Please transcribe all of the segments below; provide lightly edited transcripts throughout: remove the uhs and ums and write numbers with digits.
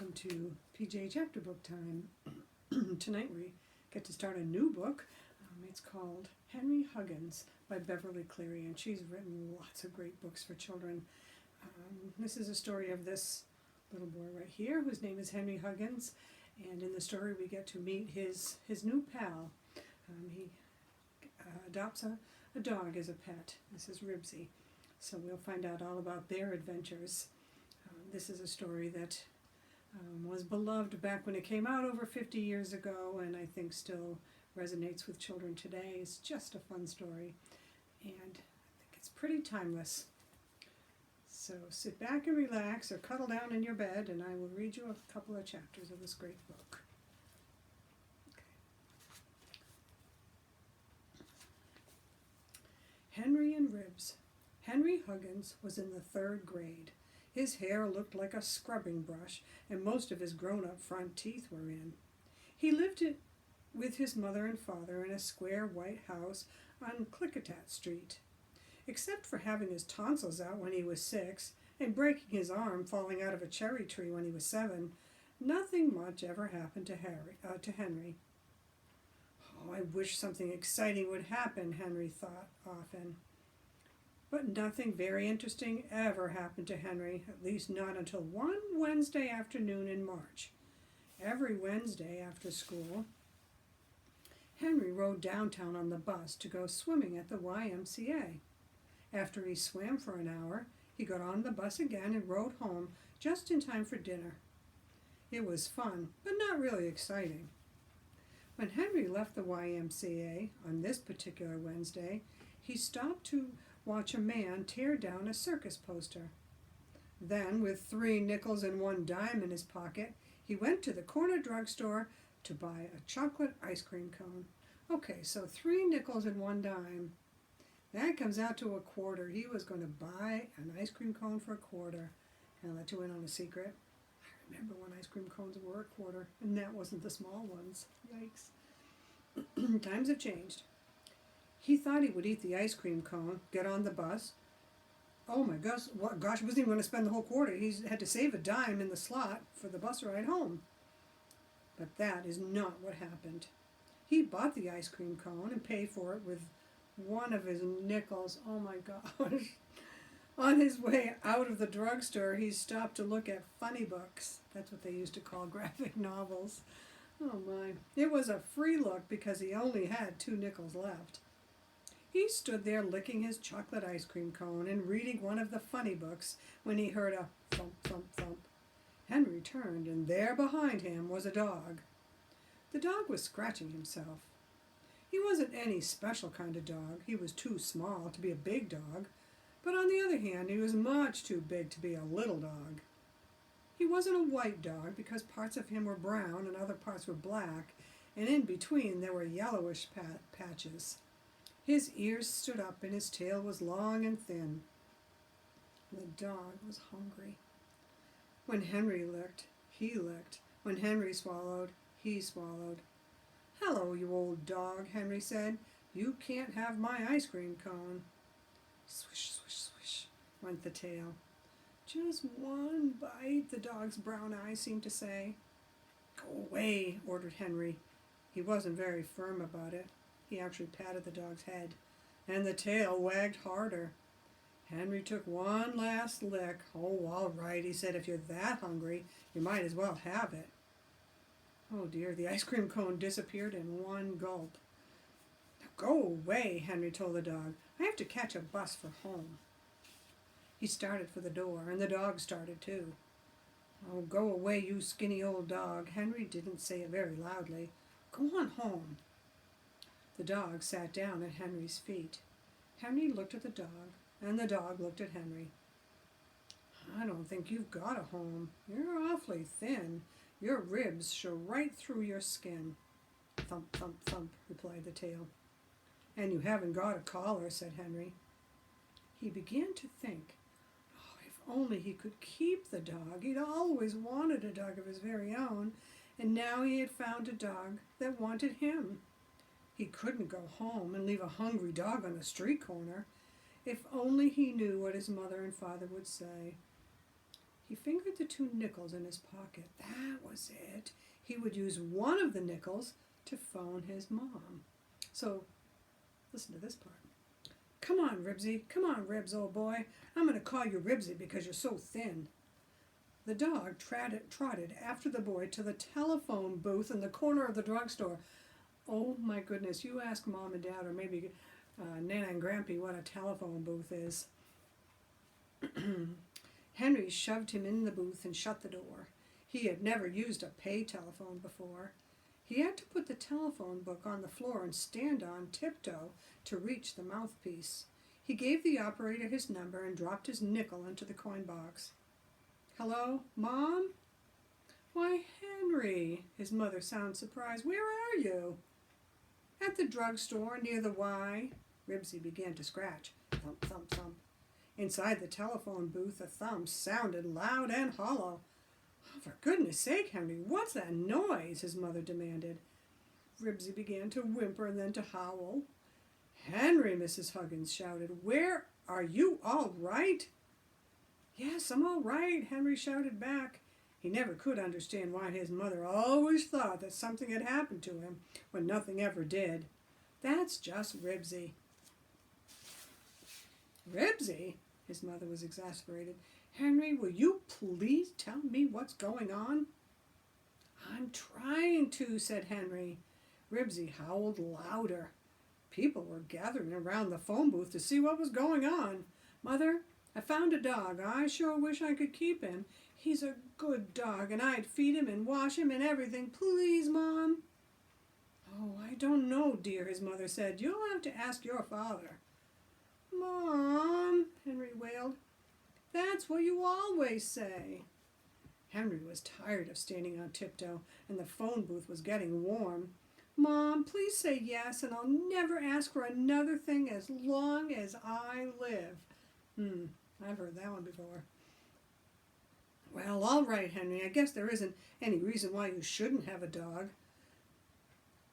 Welcome to PJ Chapter Book Time. Tonight we get to start a new book. It's called Henry Huggins by Beverly Cleary, and she's written lots of great books for children. This is a story of this little boy right here, whose name is Henry Huggins, and in the story we get to meet his new pal. He adopts a dog as a pet. This is Ribsy, so we'll find out all about their adventures. This is a story that was beloved back when it came out over 50 years ago, and I think still resonates with children today. It's just a fun story, and I think it's pretty timeless. So sit back and relax, or cuddle down in your bed, and I will read you a couple of chapters of this great book. Okay. Henry and Ribs. Henry Huggins was in the 3rd grade. His hair looked like a scrubbing brush, and most of his grown-up front teeth were in. He lived with his mother and father in a square white house on Klickitat Street. Except for having his tonsils out when he was 6 and breaking his arm falling out of a cherry tree when he was 7, nothing much ever happened to Henry. Oh, I wish something exciting would happen, Henry thought often. But nothing very interesting ever happened to Henry, at least not until one Wednesday afternoon in March. Every Wednesday after school, Henry rode downtown on the bus to go swimming at the YMCA. After he swam for an hour, he got on the bus again and rode home just in time for dinner. It was fun, but not really exciting. When Henry left the YMCA on this particular Wednesday, he stopped to watch a man tear down a circus poster. Then, with 3 nickels and 1 dime in his pocket, he went to the corner drugstore to buy a chocolate ice cream cone. Okay, so 3 nickels and 1 dime. That comes out to a quarter. He was going to buy an ice cream cone for a quarter. Can I let you in on a secret? I remember when ice cream cones were a quarter, and that wasn't the small ones. Yikes. Times have changed. He thought he would eat the ice cream cone, get on the bus. Oh my gosh, he wasn't even going to spend the whole quarter. He had to save a dime in the slot for the bus ride home. But that is not what happened. He bought the ice cream cone and paid for it with one of his nickels. Oh my gosh. On his way out of the drugstore, he stopped to look at funny books. That's what they used to call graphic novels. Oh my. It was a free look because he only had 2 nickels left. He stood there licking his chocolate ice cream cone and reading one of the funny books when he heard a thump, thump, thump. Henry turned, and there behind him was a dog. The dog was scratching himself. He wasn't any special kind of dog. He was too small to be a big dog, but on the other hand, he was much too big to be a little dog. He wasn't a white dog because parts of him were brown and other parts were black, and in between there were yellowish patches. His ears stood up and his tail was long and thin. The dog was hungry. When Henry licked, he licked. When Henry swallowed, he swallowed. "Hello, you old dog," Henry said. "You can't have my ice cream cone." Swish, swish, swish went the tail. "Just one bite," the dog's brown eyes seemed to say. "Go away," ordered Henry. He wasn't very firm about it. He actually patted the dog's head, and the tail wagged harder. Henry took one last lick. "Oh, all right," he said. "If you're that hungry, you might as well have it." Oh dear, the ice cream cone disappeared in one gulp. "Now go away," Henry told the dog. "I have to catch a bus for home." He started for the door, and the dog started too. "Oh, go away, you skinny old dog." Henry didn't say it very loudly. "Go on home." The dog sat down at Henry's feet. Henry looked at the dog, and the dog looked at Henry. "I don't think you've got a home. You're awfully thin. Your ribs show right through your skin." "Thump, thump, thump," replied the tail. "And you haven't got a collar," said Henry. He began to think, oh, if only he could keep the dog. He'd always wanted a dog of his very own, and now he had found a dog that wanted him. He couldn't go home and leave a hungry dog on the street corner. If only he knew what his mother and father would say. He fingered the 2 nickels in his pocket. That was it. He would use one of the nickels to phone his mom. So, listen to this part. Come on, Ribsy. Come on, Ribs, old boy. I'm going to call you Ribsy because you're so thin. The dog trotted after the boy to the telephone booth in the corner of the drugstore. Oh my goodness, you ask Mom and Dad or maybe Nana and Grampy what a telephone booth is. Henry shoved him in the booth and shut the door. He had never used a pay telephone before. He had to put the telephone book on the floor and stand on tiptoe to reach the mouthpiece. He gave the operator his number and dropped his nickel into the coin box. Hello, Mom? Why, Henry, his mother sounded surprised. Where are you? At the drugstore near the Y. Ribsy began to scratch. Thump, thump, thump. Inside the telephone booth, the thumps sounded loud and hollow. Oh, for goodness sake, Henry, what's that noise? His mother demanded. Ribsy began to whimper and then to howl. Henry, Mrs. Huggins shouted, where are you? All right? Yes, I'm all right, Henry shouted back. He never could understand why his mother always thought that something had happened to him when nothing ever did. That's just Ribsy. Ribsy? His mother was exasperated. Henry, will you please tell me what's going on? I'm trying to, said Henry. Ribsy howled louder. People were gathering around the phone booth to see what was going on. Mother, I found a dog. I sure wish I could keep him. He's a good dog, and I'd feed him and wash him and everything. Please, Mom. Oh, I don't know, dear, his mother said. You'll have to ask your father. Mom, Henry wailed. That's what you always say. Henry was tired of standing on tiptoe, and the phone booth was getting warm. Mom, please say yes, and I'll never ask for another thing as long as I live. I've heard that one before. Well, all right, Henry, I guess there isn't any reason why you shouldn't have a dog.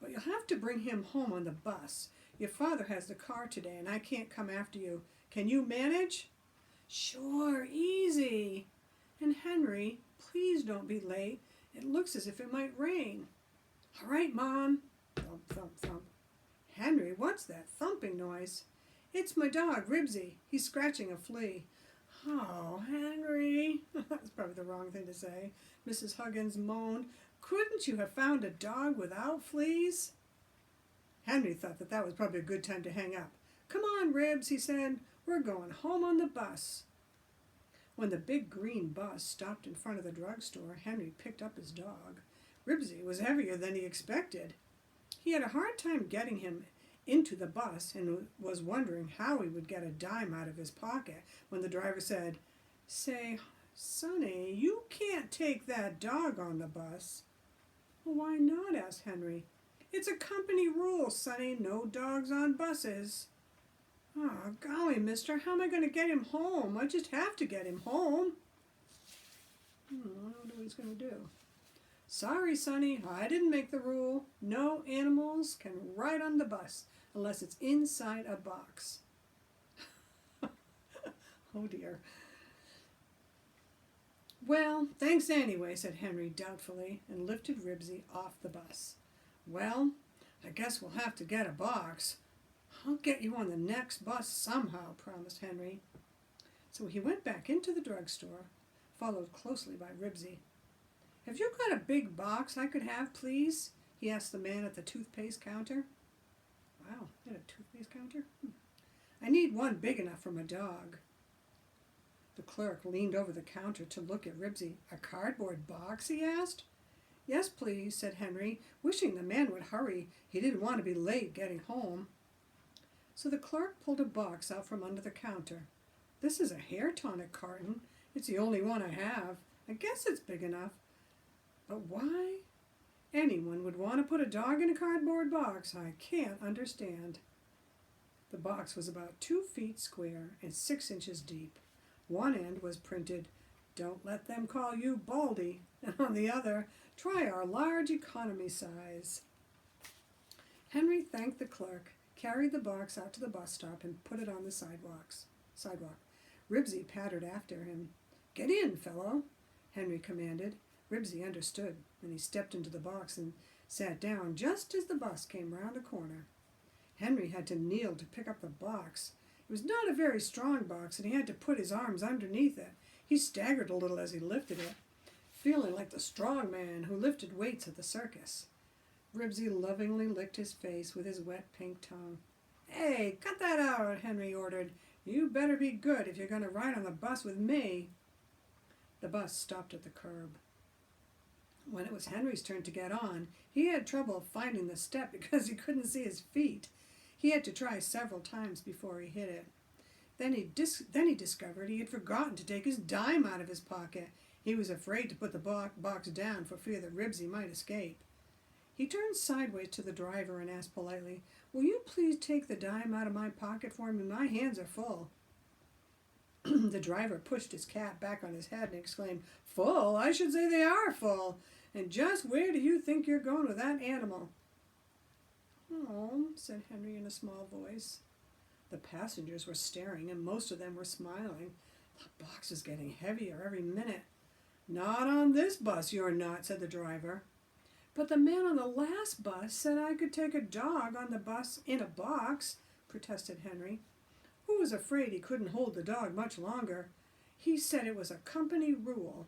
But you'll have to bring him home on the bus. Your father has the car today, and I can't come after you. Can you manage? Sure, easy. And Henry, please don't be late. It looks as if it might rain. All right, Mom. Thump, thump, thump. Henry, what's that thumping noise? It's my dog, Ribsy. He's scratching a flea. Oh, Henry. That was probably the wrong thing to say. Mrs. Huggins moaned. Couldn't you have found a dog without fleas? Henry thought that was probably a good time to hang up. Come on, Ribs, he said. We're going home on the bus. When the big green bus stopped in front of the drugstore, Henry picked up his dog. Ribsy was heavier than he expected. He had a hard time getting him into the bus and was wondering how he would get a dime out of his pocket when the driver said, Say, Sonny, you can't take that dog on the bus. Well, why not? Asked Henry. It's a company rule, Sonny. No dogs on buses. Oh, golly, mister, how am I going to get him home? I just have to get him home. I don't know what he's going to do. Sorry, Sonny, I didn't make the rule. No animals can ride on the bus unless it's inside a box. Oh, dear. Well, thanks anyway, said Henry doubtfully, and lifted Ribsy off the bus. Well, I guess we'll have to get a box. I'll get you on the next bus somehow, promised Henry. So he went back into the drugstore, followed closely by Ribsy. Have you got a big box I could have, please? He asked the man at the toothpaste counter. Wow, at a toothpaste counter? I need one big enough for my dog. The clerk leaned over the counter to look at Ribsy. A cardboard box, he asked. Yes, please, said Henry, wishing the man would hurry. He didn't want to be late getting home. So the clerk pulled a box out from under the counter. This is a hair tonic carton. It's the only one I have. I guess it's big enough. But why anyone would want to put a dog in a cardboard box, I can't understand. The box was about 2 feet square and 6 inches deep. One end was printed, Don't let them call you Baldy, and on the other, Try our large economy size. Henry thanked the clerk, carried the box out to the bus stop, and put it on the sidewalk. Ribsy pattered after him. "Get in, fellow," Henry commanded. Ribsy understood, and he stepped into the box and sat down just as the bus came round a corner. Henry had to kneel to pick up the box. It was not a very strong box, and he had to put his arms underneath it. He staggered a little as he lifted it, feeling like the strong man who lifted weights at the circus. Ribsy lovingly licked his face with his wet pink tongue. "Hey, cut that out," Henry ordered. "You better be good if you're going to ride on the bus with me." The bus stopped at the curb. When it was Henry's turn to get on, he had trouble finding the step because he couldn't see his feet. He had to try several times before he hit it. Then he discovered he had forgotten to take his dime out of his pocket. He was afraid to put the box down for fear that Ribsy might escape. He turned sideways to the driver and asked politely, "Will you please take the dime out of my pocket for me? My hands are full." The driver pushed his cap back on his head and exclaimed, "Full? I should say they are full. And just where do you think you're going with that animal?" "Oh," said Henry in a small voice. The passengers were staring, and most of them were smiling. The box was getting heavier every minute. "Not on this bus, you're not," said the driver. "But the man on the last bus said I could take a dog on the bus in a box," protested Henry, who was afraid he couldn't hold the dog much longer. "He said it was a company rule."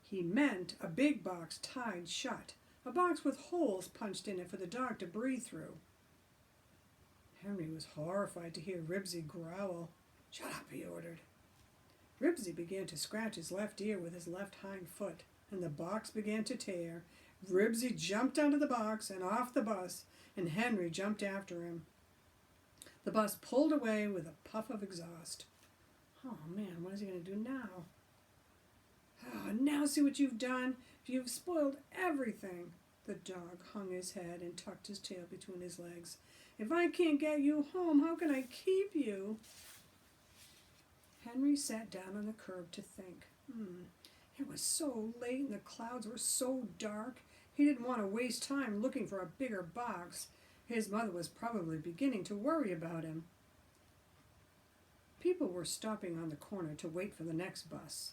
He meant a big box tied shut, a box with holes punched in it for the dog to breathe through. Henry was horrified to hear Ribsy growl. "Shut up," he ordered. Ribsy began to scratch his left ear with his left hind foot, and the box began to tear. Ribsy jumped out of the box and off the bus, and Henry jumped after him. The bus pulled away with a puff of exhaust. "Oh man, what is he going to do now?" "Oh, now see what you've done. You've spoiled everything." The dog hung his head and tucked his tail between his legs. "If I can't get you home, how can I keep you?" Henry sat down on the curb to think. It was so late and the clouds were so dark. He didn't want to waste time looking for a bigger box. His mother was probably beginning to worry about him. People were stopping on the corner to wait for the next bus.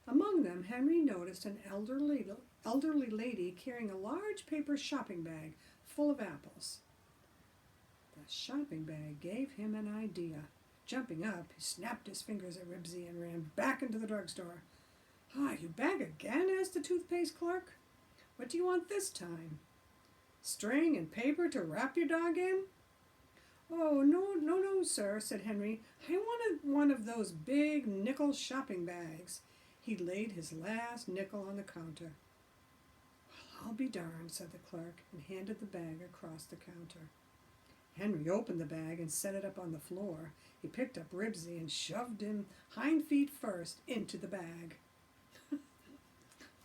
Among them, Henry noticed an elderly lady carrying a large paper shopping bag full of apples. The shopping bag gave him an idea. Jumping up, he snapped his fingers at Ribsy and ran back into the drugstore. "Ah, you back again?" asked the toothpaste clerk. "What do you want this time? String and paper to wrap your dog in?" "Oh, no, sir," said Henry. "I wanted one of those big nickel shopping bags." He laid his last nickel on the counter. "Well, I'll be darned," said the clerk, and handed the bag across the counter. Henry opened the bag and set it up on the floor. He picked up Ribsy and shoved him, hind feet first, into the bag. What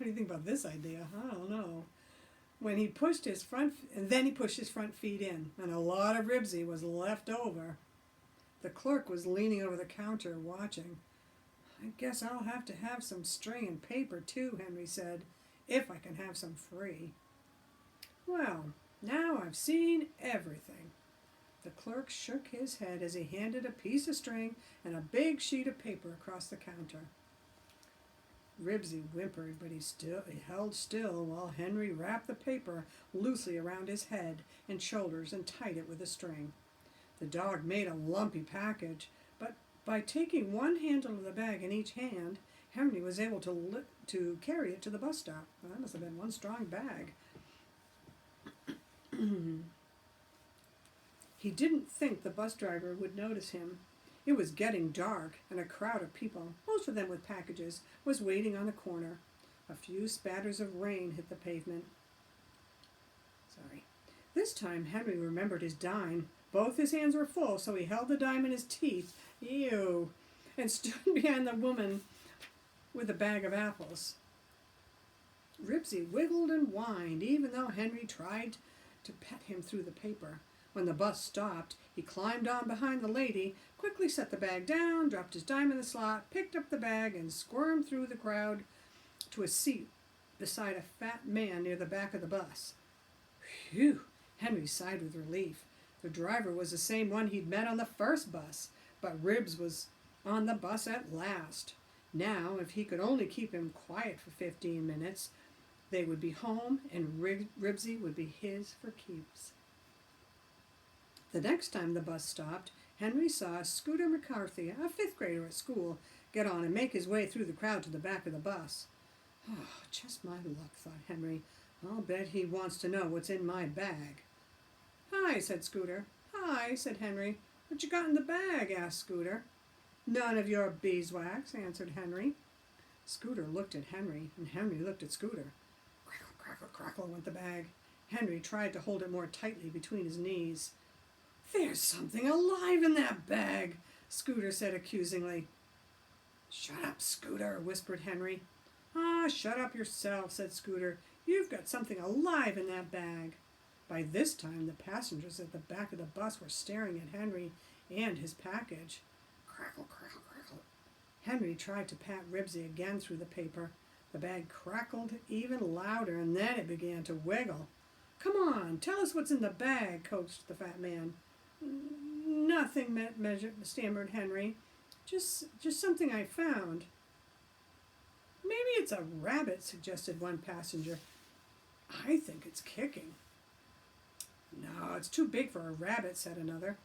do you think about this idea? I don't know. Then he pushed his front feet in, and a lot of Ribsy was left over. The clerk was leaning over the counter watching. "I guess I'll have to have some string and paper too," Henry said, "if I can have some free." "Well, now I've seen everything." The clerk shook his head as he handed a piece of string and a big sheet of paper across the counter. Ribsy whimpered, but he held still while Henry wrapped the paper loosely around his head and shoulders and tied it with a string. The dog made a lumpy package, but by taking one handle of the bag in each hand, Henry was able to carry it to the bus stop. Well, that must have been one strong bag. He didn't think the bus driver would notice him. It was getting dark, and a crowd of people, most of them with packages, was waiting on the corner. A few spatters of rain hit the pavement. This time Henry remembered his dime. Both his hands were full, so he held the dime in his teeth, and stood behind the woman with a bag of apples. Ribsy wiggled and whined, even though Henry tried to pet him through the paper. When the bus stopped, he climbed on behind the lady, quickly set the bag down, dropped his dime in the slot, picked up the bag, and squirmed through the crowd to a seat beside a fat man near the back of the bus. Phew! Henry sighed with relief. The driver was the same one he'd met on the first bus, but Ribs was on the bus at last. Now, if he could only keep him quiet for 15 minutes, they would be home and Ribsy would be his for keeps. The next time the bus stopped, Henry saw Scooter McCarthy, a fifth grader at school, get on and make his way through the crowd to the back of the bus. Oh, just my luck, thought Henry. I'll bet he wants to know what's in my bag. Hi, said Scooter. Hi, said Henry. What you got in the bag? Asked Scooter. None of your beeswax, answered Henry. Scooter looked at Henry, and Henry looked at Scooter. Crackle, crackle, crackle went the bag. Henry tried to hold it more tightly between his knees. There's something alive in that bag, Scooter said accusingly. Shut up, Scooter, whispered Henry. Ah, shut up yourself, said Scooter. You've got something alive in that bag. By this time, the passengers at the back of the bus were staring at Henry and his package. Crackle, crackle, crackle. Henry tried to pat Ribsy again through the paper. The bag crackled even louder, and then it began to wiggle. Come on, tell us what's in the bag, coaxed the fat man. Nothing, stammered Henry. Just something I found. Maybe it's a rabbit, suggested one passenger. I think it's kicking. No, it's too big for a rabbit, said another.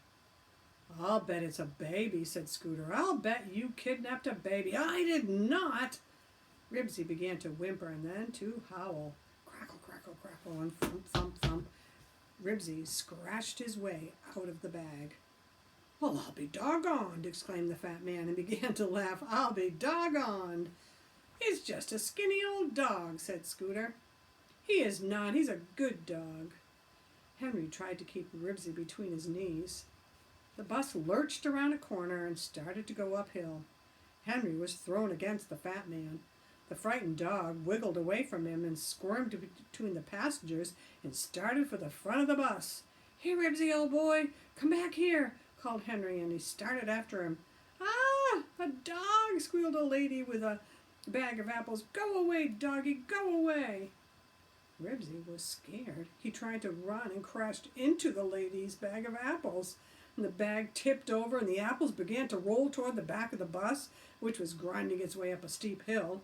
I'll bet it's a baby, said Scooter. I'll bet you kidnapped a baby. I did not. Ribsy began to whimper and then to howl. Crackle, crackle, crackle, and thump, thump, thump. Ribsy scratched his way out of the bag. Well, I'll be doggoned, exclaimed the fat man and began to laugh. I'll be doggoned. It's just a skinny old dog, said Scooter. He is not. He's a good dog. Henry tried to keep Ribsy between his knees. The bus lurched around a corner and started to go uphill. Henry was thrown against the fat man. The frightened dog wiggled away from him and squirmed between the passengers and started for the front of the bus. Here, Ribsy, old boy, come back here, called Henry, and he started after him. Ah, a dog, squealed a lady with a bag of apples. Go away, doggy, go away. Ribsy was scared. He tried to run and crashed into the lady's bag of apples. And the bag tipped over and the apples began to roll toward the back of the bus, which was grinding its way up a steep hill.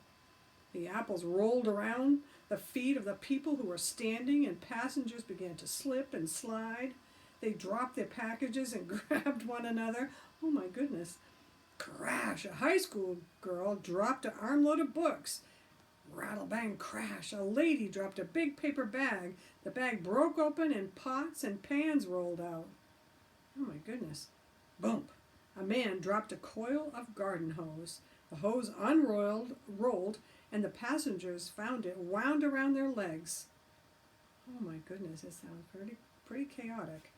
The apples rolled around the feet of the people who were standing, and passengers began to slip and slide. They dropped their packages and grabbed one another. Oh my goodness. Crash! A high school girl dropped an armload of books. Rattle, bang, crash. A lady dropped a big paper bag. The bag broke open and pots and pans rolled out. Oh my goodness. Boom! A man dropped a coil of garden hose. The hose rolled, and the passengers found it wound around their legs. Oh my goodness, it sounds pretty chaotic.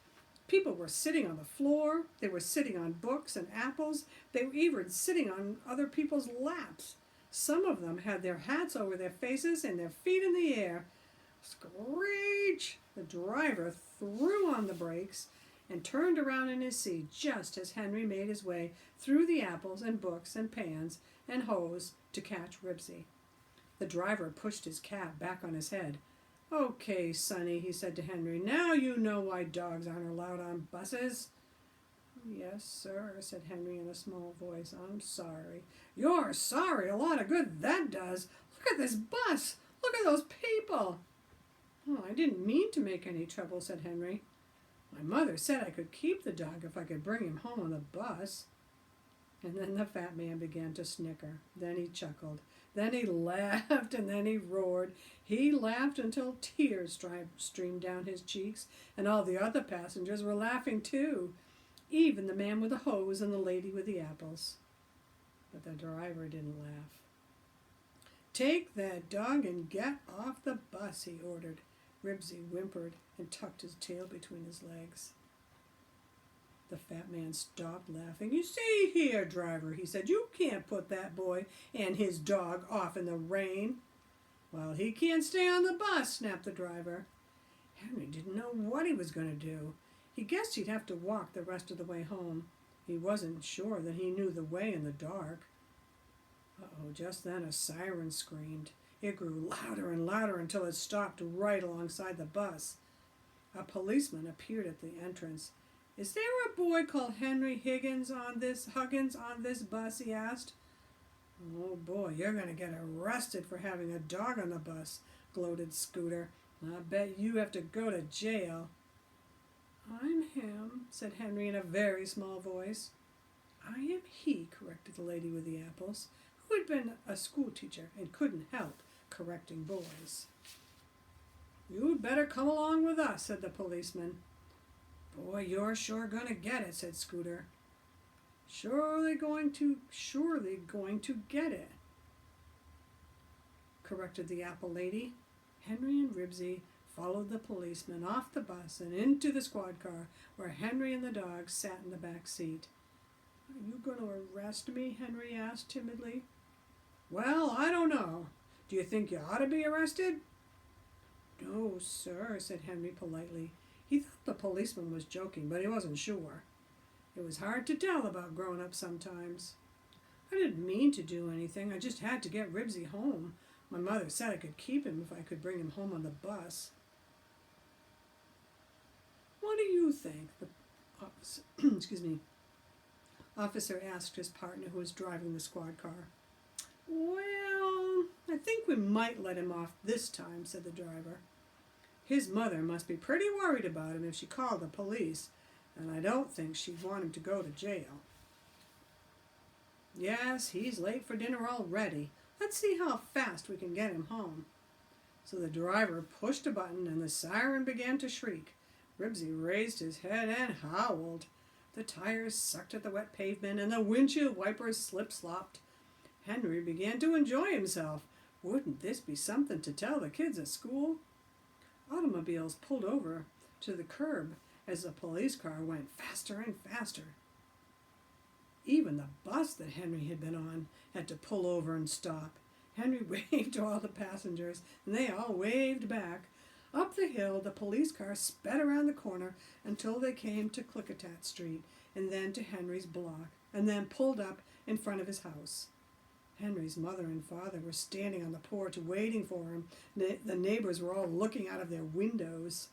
People were sitting on the floor. They were sitting on books and apples. They were even sitting on other people's laps. Some of them had their hats over their faces and their feet in the air. Screech! The driver threw on the brakes and turned around in his seat just as Henry made his way through the apples and books and pans and hose to catch Ribsy. The driver pushed his cap back on his head. Okay, Sonny, he said to Henry, now you know why dogs aren't allowed on buses. Yes, sir, said Henry in a small voice. I'm sorry. You're sorry? A lot of good that does. Look at this bus. Look at those people. Oh, I didn't mean to make any trouble, said Henry. My mother said I could keep the dog if I could bring him home on the bus. And then the fat man began to snicker. Then he chuckled. Then he laughed, and then he roared. He laughed until tears streamed down his cheeks, and all the other passengers were laughing too, even the man with the hose and the lady with the apples. But the driver didn't laugh. Take that dog and get off the bus, he ordered. Ribsy whimpered and tucked his tail between his legs. The fat man stopped laughing. You see here, driver, he said, you can't put that boy and his dog off in the rain. Well, he can't stay on the bus, snapped the driver. Henry didn't know what he was going to do. He guessed he'd have to walk the rest of the way home. He wasn't sure that he knew the way in the dark. Uh-oh, just then a siren screamed. It grew louder and louder until it stopped right alongside the bus. A policeman appeared at the entrance. Is there a boy called Henry Huggins on this bus? He asked. Oh boy, you're going to get arrested for having a dog on the bus, gloated Scooter. I bet you have to go to jail. I'm him, said Henry in a very small voice. I am he, corrected the lady with the apples, who had been a school teacher and couldn't help correcting boys. You'd better come along with us, said the policeman. Boy, you're sure gonna get it, said Scooter. Surely going to get it, corrected the apple lady. Henry and Ribsy followed the policeman off the bus and into the squad car where Henry and the dog sat in the back seat. Are you going to arrest me? Henry asked timidly. Well, I don't know. Do you think you ought to be arrested? No, sir, said Henry politely. He thought the policeman was joking, but he wasn't sure. It was hard to tell about grown-ups sometimes. I didn't mean to do anything. I just had to get Ribsy home. My mother said I could keep him if I could bring him home on the bus. What do you think? The officer asked his partner who was driving the squad car. Well, I think we might let him off this time, said the driver. His mother must be pretty worried about him if she called the police, and I don't think she'd want him to go to jail. Yes, he's late for dinner already. Let's see how fast we can get him home. So the driver pushed a button and the siren began to shriek. Ribsy raised his head and howled. The tires sucked at the wet pavement and the windshield wipers slip-slopped. Henry began to enjoy himself. Wouldn't this be something to tell the kids at school? Automobiles pulled over to the curb as the police car went faster and faster. Even the bus that Henry had been on had to pull over and stop. Henry waved to all the passengers, and they all waved back. Up the hill, the police car sped around the corner until they came to Klickitat Street, and then to Henry's block, and then pulled up in front of his house. Henry's mother and father were standing on the porch waiting for him. The neighbors were all looking out of their windows.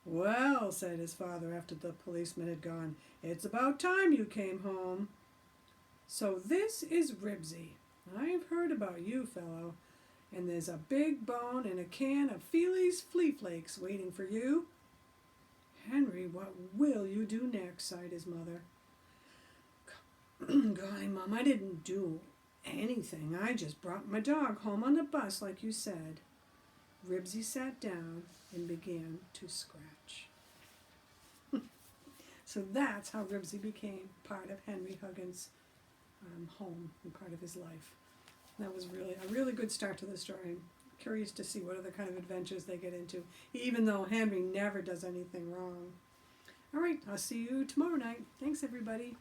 Well, said his father after the policeman had gone, it's about time you came home. So this is Ribsy. I've heard about you, fellow, and there's a big bone and a can of Feely's Flea Flakes waiting for you. Henry, what will you do next? Sighed his mother. Golly, Mom, I didn't do anything. I just brought my dog home on the bus like you said. Ribsy sat down and began to scratch. So that's how Ribsy became part of Henry Huggins' home and part of his life. That was really a really good start to the story. I'm curious to see what other kind of adventures they get into, even though Henry never does anything wrong. All right, I'll see you tomorrow night. Thanks, everybody.